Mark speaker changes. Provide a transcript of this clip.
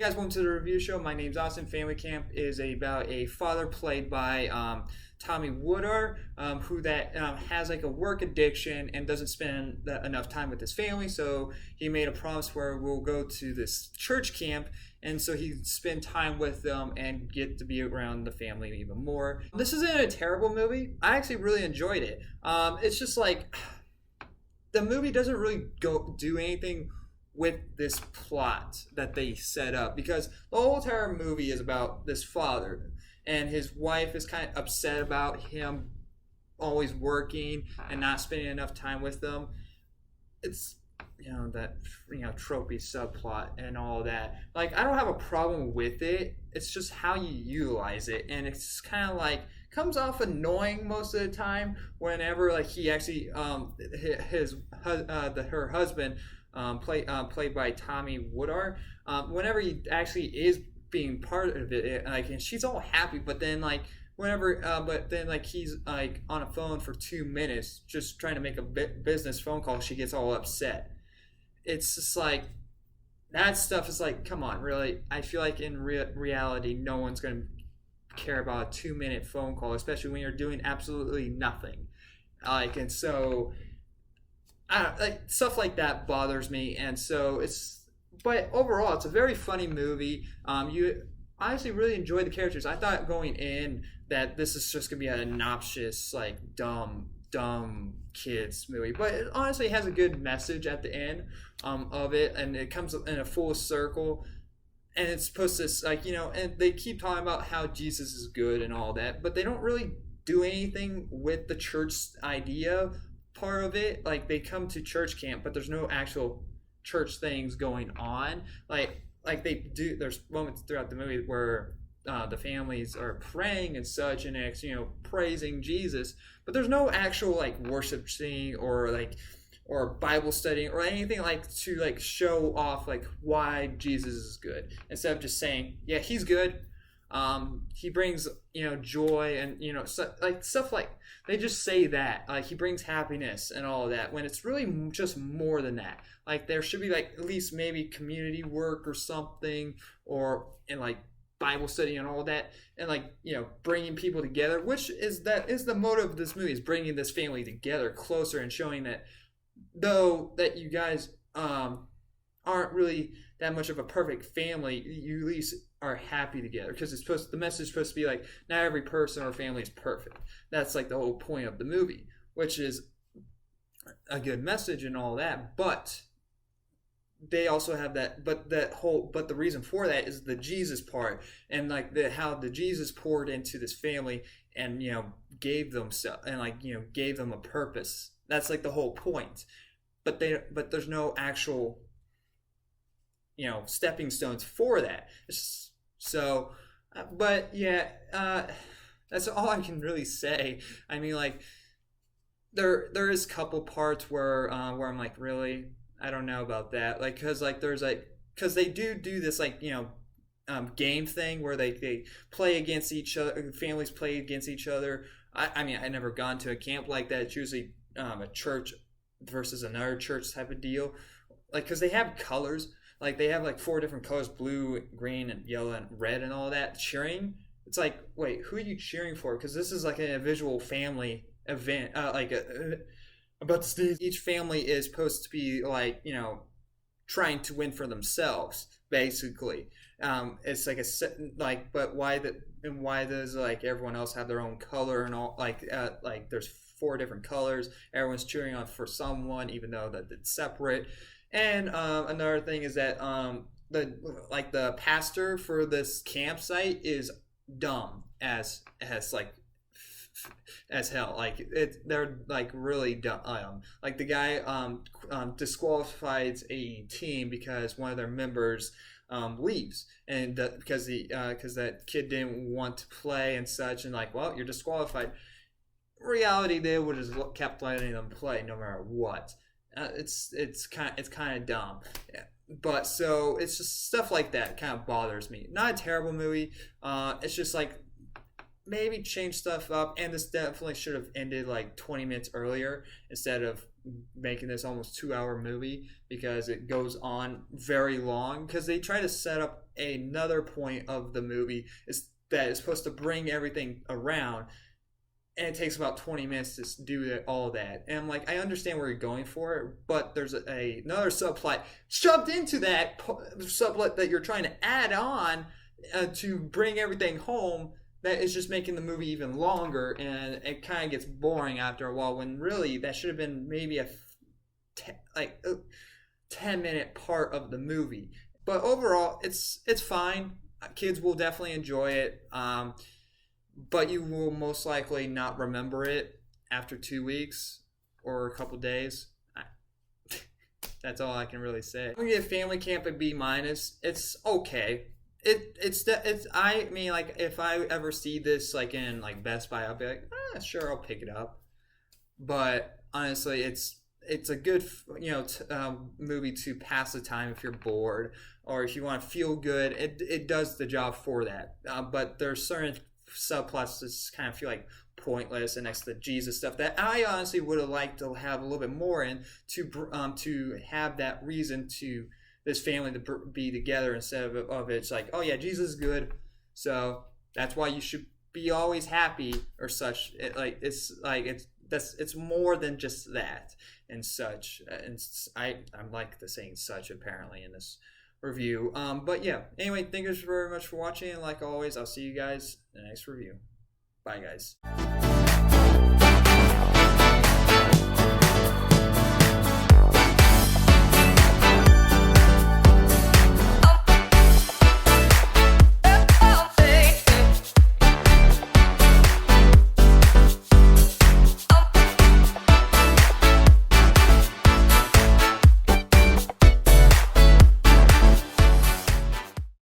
Speaker 1: Hey guys, welcome to the review show. My name's Austin. Family Camp is about a father played by Tommy Woodard, who that has like a work addiction and doesn't spend enough time with his family. So he made a promise where we'll go to this church camp, and so he spend time with them and get to be around the family even more. This isn't a terrible movie. I actually really enjoyed it. It's just like the movie doesn't really go do anything with this plot that they set up, because the whole entire movie is about this father and his wife is kind of upset about him always working and not spending enough time with them. It's that tropey subplot and all that. Like, I don't have a problem with it. It's just how you utilize it, and it's kind of like comes off annoying most of the time whenever like he actually her husband played by Tommy Woodard, whenever he actually is being part of it, like, and she's all happy, but then like he's like on a phone for 2 minutes just trying to make a business phone call, she gets all upset. It's just like that stuff is like, come on, really? I feel like in reality, no one's gonna care about a 2 minute phone call, especially when you're doing absolutely nothing. And so I don't, like, stuff like that bothers me, and so but overall, it's a very funny movie. You honestly really enjoy the characters. I thought going in that this is just gonna be an obnoxious, like dumb kids movie, but it honestly has a good message at the end of it, and it comes in a full circle. And it's supposed to, like, and they keep talking about how Jesus is good and all that, but they don't really do anything with the church idea part of it. Like, they come to church camp, but there's no actual church things going on. Like they do. There's moments throughout the movie where the families are praying and such, and it's praising Jesus, but there's no actual like worship scene or Bible study or anything like to like show off like why Jesus is good, instead of just saying, yeah, he's good. He brings joy, and like stuff like they just say that like he brings happiness and all of that, when it's really just more than that. Like, there should be like at least maybe community work or something, and like Bible study and all that, and like bringing people together, which is the motive of this movie, is bringing this family together closer and showing that though that you guys aren't really that much of a perfect family, you at least are happy together, because the message is supposed to be like, not every person or family is perfect. That's like the whole point of the movie, which is a good message and all that. But they also have that, but the reason for that is the Jesus part, and like how the Jesus poured into this family, and gave them stuff, and like gave them a purpose. That's like the whole point. But there's no actual stepping stones for that. But yeah, that's all I can really say. I mean, like, there is a couple parts where I'm like, really, I don't know about that. Like, because they do this like game thing where they play against each other. Families play against each other. I mean, I never gone to a camp like that. It's usually a church versus another church type of deal. Like, because they have colors. Like, they have like 4 different colors: blue, green, and yellow, and red, and all that. Cheering. It's like, wait, who are you cheering for? Because this is like an individual family event. About the each family is supposed to be like trying to win for themselves, basically. It's like but why does like everyone else have their own color and all, like there's 4 different colors, everyone's cheering on for someone even though that it's separate. And another thing is that the pastor for this campsite is dumb as hell. Like, they're like really dumb. Like, the guy disqualifies a team because one of their members leaves, and because that kid didn't want to play and such, and like, well, you're disqualified. Reality, they would have just kept letting them play no matter what. It's kind of dumb. Yeah. But so it's just stuff like that kind of bothers me. Not a terrible movie. It's just like, maybe change stuff up, and this definitely should have ended like 20 minutes earlier instead of making this almost 2 hour movie because it goes on very long because they try to set up another point of the movie that is supposed to bring everything around, and it takes about 20 minutes to do all that. And I'm like, I understand where you're going for it, but there's another subplot shoved into that subplot that you're trying to add on to bring everything home, that is just making the movie even longer, and it kind of gets boring after a while, when really that should have been maybe a 10-minute part of the movie. But overall, it's fine. Kids will definitely enjoy it, but you will most likely not remember it after 2 weeks or a couple days. That's all I can really say. I'm gonna give Family Camp a B minus. It's okay. It's I mean, like, if I ever see this like in like Best Buy, I'll be like, sure, I'll pick it up. But honestly, it's a good movie to pass the time if you're bored or if you want to feel good. It does the job for that. But there's certain subplots that kind of feel like pointless, and next to the Jesus stuff that I honestly would have liked to have a little bit more in, to have that reason to this family to be together, instead of it's like, oh yeah, Jesus is good, so that's why you should be always happy or such. It's more than just that and such. And I'm like the saying such apparently in this review. But yeah, anyway, thank you very much for watching, and like always, I'll see you guys in the next review. Bye guys.